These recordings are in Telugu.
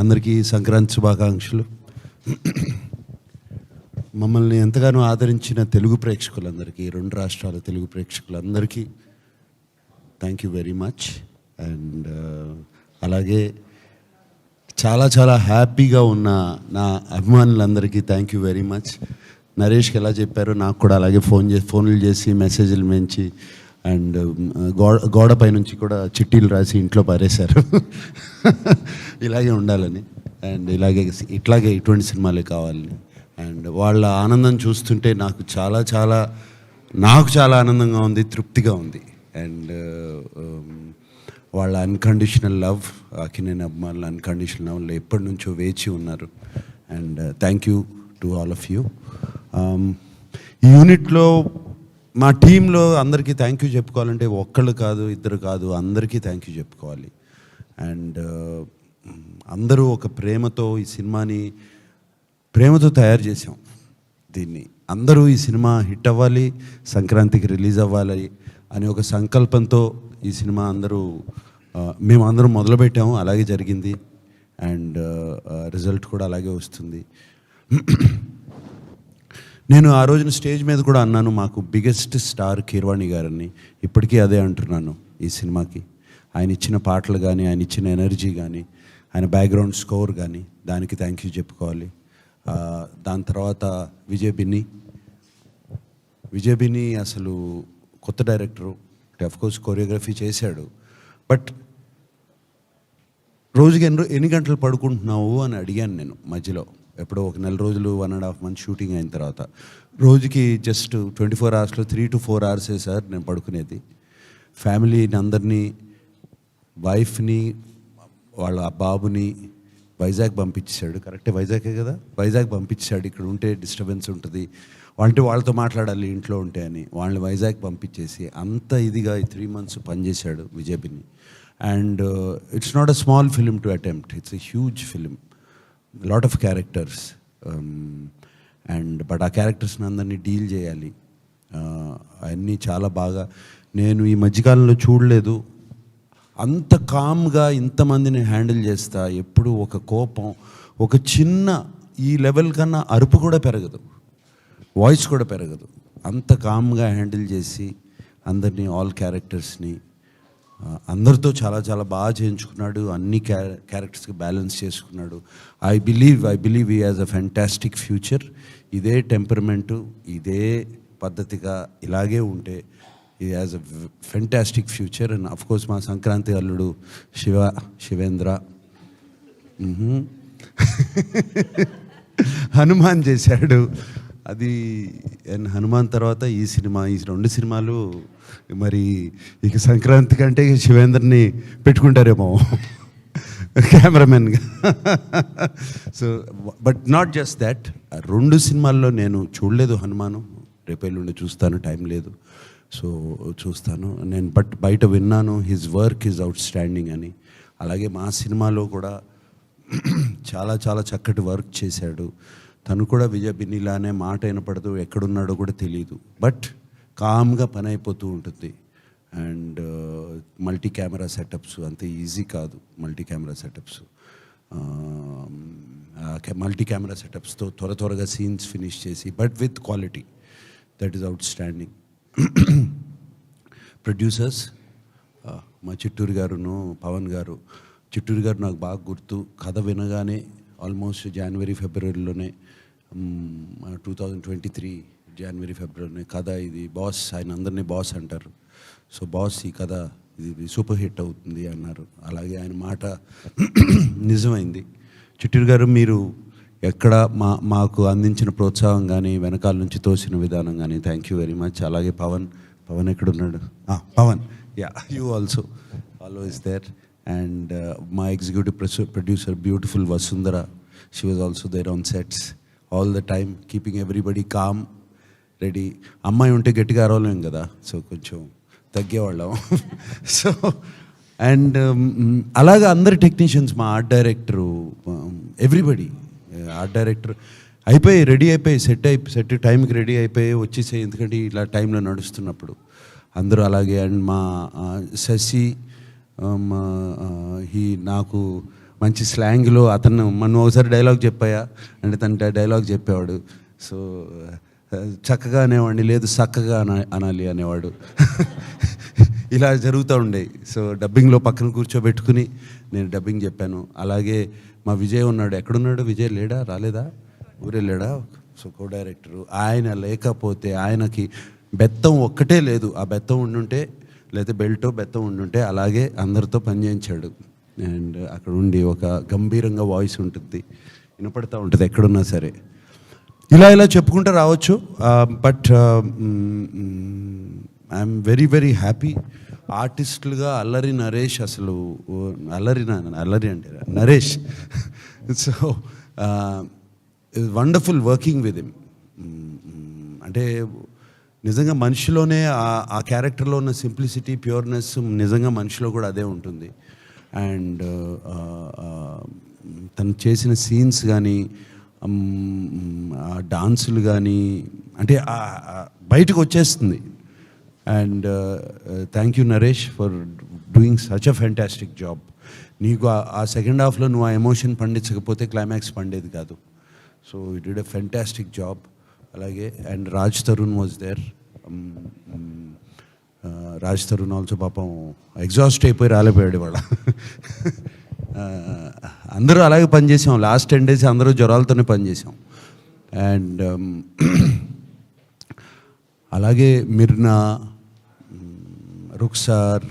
అందరికీ సంక్రాంతి శుభాకాంక్షలు. మమ్మల్ని ఎంతగానో ఆదరించిన తెలుగు ప్రేక్షకులందరికీ, రెండు రాష్ట్రాల తెలుగు ప్రేక్షకులందరికీ thank you very much. And అలాగే చాలా చాలా హ్యాపీగా ఉన్న నా అభిమానులందరికీ థ్యాంక్ యూ వెరీ మచ్. నరేష్కి ఎలా చెప్పారో నాకు కూడా అలాగే ఫోన్లు చేసి మెసేజ్లు పెంచి అండ్ గోడపై నుంచి కూడా చిట్టీలు రాసి ఇంట్లో పారేశారు ఇలాగే ఉండాలని అండ్ ఇట్లాగే ఇటువంటి సినిమాలే కావాలని. అండ్ వాళ్ళ ఆనందం చూస్తుంటే నాకు చాలా ఆనందంగా ఉంది, తృప్తిగా ఉంది. అండ్ వాళ్ళ అన్కండిషనల్ లవ్, అక్కినేని అభిమానుల అన్కండిషనల్ లవ్లో ఎప్పటి నుంచో వేచి ఉన్నారు. And thank you to all of you. ఈ యూనిట్లో మా టీంలో అందరికీ థ్యాంక్ యూ చెప్పుకోవాలంటే ఒక్కళ్ళు కాదు, ఇద్దరు కాదు, అందరికీ థ్యాంక్ యూ చెప్పుకోవాలి. అండ్ అందరూ ఒక ప్రేమతో ఈ సినిమాని తయారు చేసాం. దీన్ని అందరూ ఈ సినిమా హిట్ అవ్వాలి, సంక్రాంతికి రిలీజ్ అవ్వాలి అని ఒక సంకల్పంతో ఈ సినిమా మేమందరం మొదలుపెట్టాము. అలాగే జరిగింది. అండ్ రిజల్ట్ కూడా అలాగే వస్తుంది. నేను ఆ రోజున స్టేజ్ మీద కూడా అన్నాను, మాకు బిగ్గెస్ట్ స్టార్ కీరవాణి గారని. ఇప్పటికీ అదే అంటున్నాను. ఈ సినిమాకి ఆయన ఇచ్చిన పాటలు కానీ, ఆయన ఇచ్చిన ఎనర్జీ కానీ, ఆయన బ్యాక్గ్రౌండ్ స్కోర్ కానీ, దానికి థ్యాంక్ యూ చెప్పుకోవాలి. దాని తర్వాత విజయ్ బిన్ని అసలు కొత్త డైరెక్టరు, అఫ్కోర్స్ కొరియోగ్రఫీ చేశాడు. బట్ రోజుకి ఎన్ని గంటలు పడుకుంటున్నావు అని అడిగాను నేను మధ్యలో. ఎప్పుడో ఒక నెల రోజులు 1.5 months షూటింగ్ అయిన తర్వాత రోజుకి just 24 hours 3 to 4 hours sir నేను పడుకునేది. ఫ్యామిలీని అందరినీ, వైఫ్ని, వాళ్ళ బాబుని వైజాగ్ పంపించాడు. కరెక్టే, వైజాగే కదా, వైజాగ్ పంపించాడు. ఇక్కడ ఉంటే డిస్టర్బెన్స్ ఉంటుంది, వాళ్ళతో మాట్లాడాలి ఇంట్లో ఉంటే అని వాళ్ళని వైజాగ్ పంపించేసి అంత ఇదిగా ఈ 3 months పనిచేశాడు Vijay Binny. And it's not a small film to attempt, it's a huge film, lot of characters. But ఆ క్యారెక్టర్స్ని అందరినీ డీల్ చేయాలి. అవన్నీ చాలా బాగా, నేను ఈ మధ్యకాలంలో చూడలేదు అంత కామ్గా ఇంతమందిని హ్యాండిల్ చేస్తా. ఎప్పుడు ఒక కోపం, ఒక చిన్న ఈ లెవెల్ కన్నా అరుపు కూడా పెరగదు, వాయిస్ కూడా పెరగదు. అంత కామ్గా హ్యాండిల్ చేసి అందరినీ, ఆల్ క్యారెక్టర్స్ని అందరితో చాలా బాగా చేయించుకున్నాడు. అన్ని క్యారెక్టర్స్కి బ్యాలెన్స్ చేసుకున్నాడు. I believe he has a fantastic future. ఇదే టెంపర్మెంటు, ఇదే పద్ధతిగా ఇలాగే ఉంటే he has a fantastic future. And of course మా సంక్రాంతి అల్లుడు శివేంద్ర హనుమాన్ చేశాడు. అది హనుమాన్ తర్వాత ఈ రెండు సినిమాలు మరి ఇక సంక్రాంతి కంటే శివేంద్రని పెట్టుకుంటారేమో కెమెరామెన్గా. So but not just that, 2 సినిమాల్లో నేను చూడలేదు హనుమాను. రేపెల్లుండి చూస్తాను, టైం లేదు, సో చూస్తాను నేను. బట్ బయట విన్నాను his work is out standing అని. అలాగే మా సినిమాలో కూడా చాలా చక్కటి వర్క్ చేశాడు. తను కూడా విజయ్ బిన్నిలానే మాట వినపడదు, ఎక్కడున్నాడో కూడా తెలియదు, బట్ కామ్గా పని అయిపోతూ ఉంటుంది. అండ్ మల్టీ కెమెరా సెటప్స్ అంత ఈజీ కాదు. మల్టీ కెమెరా సెటప్స్తో త్వరగా సీన్స్ ఫినిష్ చేసి, but with quality, that is out standing. Producers మా చిట్టూరు గారును పవన్ గారు. చిట్టూరు గారు నాకు బాగా గుర్తు, కథ వినగానే almost January February 2023 January February కథ ఇది బాస్, ఆయన అందరినీ బాస్ అంటారు. సో బాస్ ఈ కథ ఇది సూపర్ హిట్ అవుతుంది అన్నారు. అలాగే ఆయన మాట నిజమైంది. చిట్టూరు గారు, మీరు ఎక్కడ మాకు అందించిన ప్రోత్సాహం కానీ, వెనకాల నుంచి తోసిన విధానం కానీ థ్యాంక్ యూ వెరీ మచ్. అలాగే పవన్ ఎక్కడున్నాడు? Pavan, you also always there. And my executive producer, beautiful Vasundhara, she was also there on sets all the time, keeping everybody calm, ready. అమ్మాయి ఉంటే గట్టిగా అరవలేం కదా, సో కొంచెం తగ్గేవాళ్ళం. సో అండ్ అలాగా అందరు టెక్నీషియన్స్, మా art director, everybody, art director ready అయిపోయి సెట్ టైంకి రెడీ అయిపోయి వచ్చేసే, ఎందుకంటే ఇలా టైంలో నడుస్తున్నప్పుడు అందరూ అలాగే. అండ్ మా శశి, నాకు మంచి స్లాంగ్లో అతను మనం ఒకసారి డైలాగ్ చెప్పాయా అంటే తన డైలాగ్ చెప్పేవాడు. సో చక్కగా అనేవాడిని, లేదు చక్కగా అనాలి అనేవాడు. ఇలా జరుగుతూ ఉండేవి. సో డబ్బింగ్లో పక్కన కూర్చోబెట్టుకుని నేను డబ్బింగ్ చెప్పాను. అలాగే మా విజయ్ ఉన్నాడు. ఎక్కడున్నాడు విజయ్? లేడా? రాలేదా? ఊరే లేడా? సో కో డైరెక్టరు ఆయన లేకపోతే, ఆయనకి బెత్తం ఒక్కటే లేదు, ఆ బెత్తం ఉండుంటే లేదా బెల్టో బెత్తం ఉండుంటే అలాగే అందరితో పనిచేయించాడు. అండ్ అక్కడ ఉండి ఒక గంభీరంగా వాయిస్ ఉంటుంది, వినపడతా ఉంటుంది ఎక్కడున్నా సరే. ఇలా చెప్పుకుంటూ రావచ్చు. But I'm very very happy. ఆర్టిస్టులుగా అల్లరి నరేష్, అసలు అల్లరి అంటే Naresh. So wonderful working with him. అంటే నిజంగా మనిషిలోనే ఆ క్యారెక్టర్లో ఉన్న సింప్లిసిటీ, ప్యూర్నెస్ నిజంగా మనిషిలో కూడా అదే ఉంటుంది. అండ్ తను చేసిన సీన్స్ కానీ, డాన్సులు కానీ, అంటే బయటకు వచ్చేస్తుంది. And thank you Naresh for doing such a fantastic job. నీకు ఆ సెకండ్ హాఫ్లో నువ్వు ఆ ఎమోషన్ పండించకపోతే క్లైమాక్స్ పండేది కాదు. So you did a fantastic job. అలాగే and Raj Tarun was there. Raj Tarun also పాపం ఎగ్జాస్ట్ అయిపోయి రాలేపోయాడు ఇవాళ. అందరూ అలాగే పనిచేసాం. లాస్ట్ 10 days అందరూ జ్వరాలతోనే పనిచేసాం. అండ్ అలాగే మిర్నా, రుక్సార్,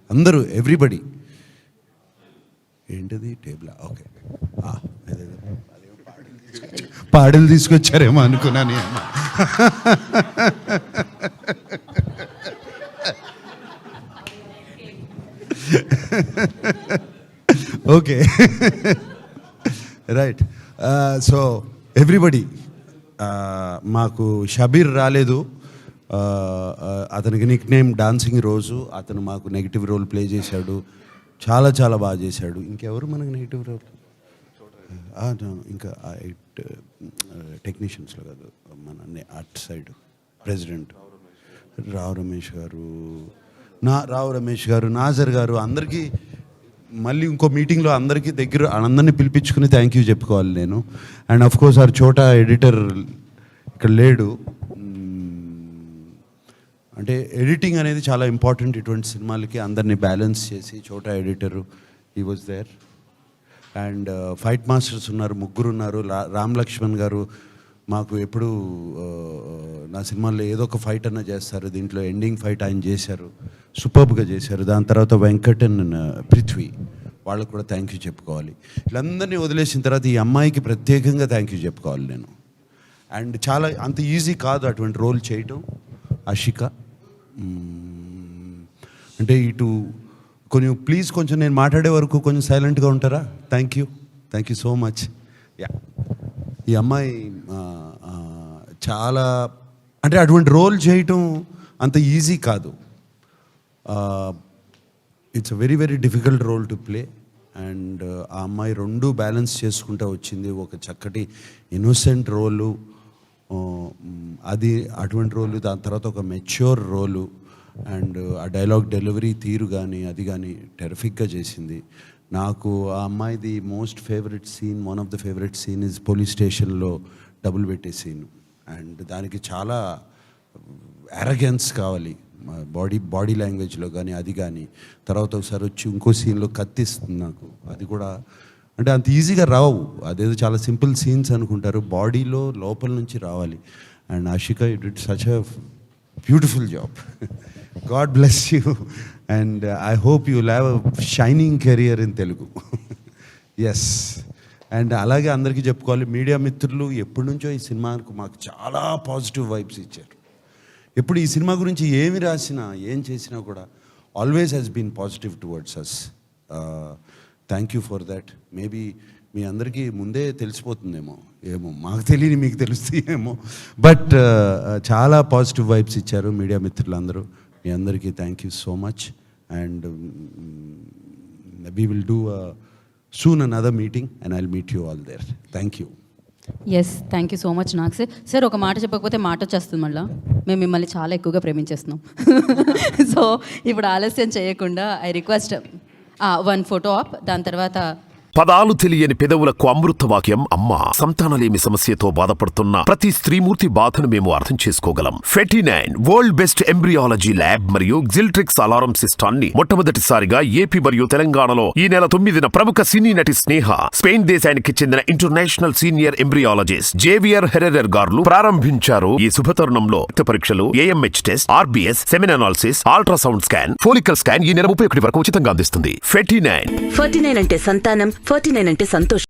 అందరూ ఎవ్రీబడి. ఏంటిది టేబులా? ఓకే, పాడలు తీసుకొచ్చారేమో అనుకున్నాను. Okay, right. సో ఎవ్రీబడి, మాకు షబీర్ రాలేదు. అతనికి నిక్ నేమ్ డాన్సింగ్ రోజు. అతను మాకు నెగిటివ్ రోల్ ప్లే చేశాడు, చాలా చాలా బాగా చేశాడు. ఇంకెవరు మనకు నెగిటివ్ రోల్? ఇంకా టెక్నీషియన్స్లో కాదు, మన at side president Rao Ramesh గారు, నాజర్ గారు, అందరికీ మళ్ళీ ఇంకో మీటింగ్లో అందరికీ అందరినీ పిలిపించుకుని థ్యాంక్ యూ చెప్పుకోవాలి నేను. అండ్ ఆఫ్ కోర్స్ ఆర్ చోటా ఎడిటర్ ఇక్కడ లేడు. అంటే ఎడిటింగ్ అనేది చాలా ఇంపార్టెంట్ ఇటువంటి సినిమాలకి. అందరినీ బ్యాలెన్స్ చేసి చోటా editor he was there. And fight masters ఉన్నారు, 3 ఉన్నారు. రామ్ లక్ష్మణ్ గారు మాకు ఎప్పుడు నా సినిమాల్లో ఏదో ఒక ఫైట్ అన్నా చేస్తారు. దీంట్లో ఎండింగ్ ఫైట్ ఆయన చేశారు, సూపర్బ్గా చేశారు. దాని తర్వాత వెంకట్ అండ్ పృథ్వీ, వాళ్ళకు కూడా థ్యాంక్ యూ చెప్పుకోవాలి. వీళ్ళందరినీ వదిలేసిన తర్వాత ఈ అమ్మాయికి ప్రత్యేకంగా థ్యాంక్ యూ చెప్పుకోవాలి నేను. అండ్ చాలా అంత ఈజీ కాదు అటువంటి రోల్ చేయటం. ఆషిక అంటే ఇటు ప్లీజ్ కొంచెం నేను మాట్లాడే వరకు కొంచెం సైలెంట్గా ఉంటారా? Thank you so much. Yeah, ఈ అమ్మాయి చాలా, అంటే అటువంటి రోల్ చేయటం అంత ఈజీ కాదు. It's a very very difficult role to play. And ఆ అమ్మాయి 2 బ్యాలెన్స్ చేసుకుంటూ వచ్చింది. ఒక చక్కటి ఇన్నోసెంట్ రోలు, అది అటువంటి రోలు, దాని తర్వాత ఒక మెచ్యూర్ రోలు. అండ్ ఆ డైలాగ్ డెలివరీ తీరు కానీ అది కానీ టెరిఫిక్గా చేసింది. నాకు ఆ అమ్మాయిది most favourite scene, one of the favourite scene is police స్టేషన్లో డబుల్ పెట్టే సీన్. అండ్ దానికి చాలా అరగెన్స్ కావాలి బాడీ లాంగ్వేజ్లో కానీ అది కానీ. తర్వాత ఒకసారి వచ్చి ఇంకో సీన్లో కత్తిస్తుంది నాకు. అది కూడా అంటే అంత ఈజీగా రావు, అదేదో చాలా సింపుల్ సీన్స్ అనుకుంటారు, బాడీలో లోపల నుంచి రావాలి. And Ashika, you did such a beautiful job. God bless you. And I hope you will have a shining career in Telugu. Yes. And అలాగే అందరికీ చెప్పుకోవాలి, మీడియా మిత్రులు ఎప్పటి నుంచో ఈ సినిమాకు మాకు చాలా పాజిటివ్ వైబ్స్ ఇచ్చారు. ఎప్పుడు ఈ సినిమా గురించి ఏమి రాసినా ఏం చేసినా కూడా always has been positive towards us. Thank you for that. Maybe మీ అందరికీ ముందే తెలిసిపోతుందేమో, ఏమో మాకు తెలియని మీకు తెలుస్తాయేమో. బట్ చాలా పాజిటివ్ వైబ్స్ ఇచ్చారు మీడియా మిత్రులందరూ. మీ అందరికీ thank you so much. And we will do soon another meeting and I'll meet you all there. Thank you. Yes, thank you so much. నాకు సార్ ఒక మాట చెప్పకపోతే మాట వచ్చేస్తుంది మళ్ళీ. మేము మిమ్మల్ని చాలా ఎక్కువగా ప్రేమించేస్తున్నాం. సో ఇప్పుడు ఆలస్యం చేయకుండా ఐ రిక్వెస్ట్ 1 ఫోటో ఆప్, దాని తర్వాత పదాలు తెలియని పెదవులకు అమృత వాక్యం అమ్మ. సంతానలేమి సమస్యతో బాధపడుతున్న ప్రతి స్త్రీమూర్తి బాధను మేము అర్థం చేసుకోగలం. Fertinine world best embryology lab మరియు జిల్ట్రిక్స్ అలారం సిస్టాన్ని మొట్టమొదటిసారిగా ఏపీ మరియు తెలంగాణలో ఈ నెల 9న ప్రముఖ సినీ నటి స్నేహ, స్పెయిన్ దేశానికి చెందిన international senior embryologist Javier Herrera గారు ప్రారంభించారు. ఈ శుభతరుణంలో రక్త పరీక్షలు, AMH test, RBS, semen analysis, ultrasound scan, follicle scan ఈ నెల 31 వరకు ఉచితంగా అందిస్తుంది. 49 49 అంటే సంతానం, 49 అంటే సంతోషం.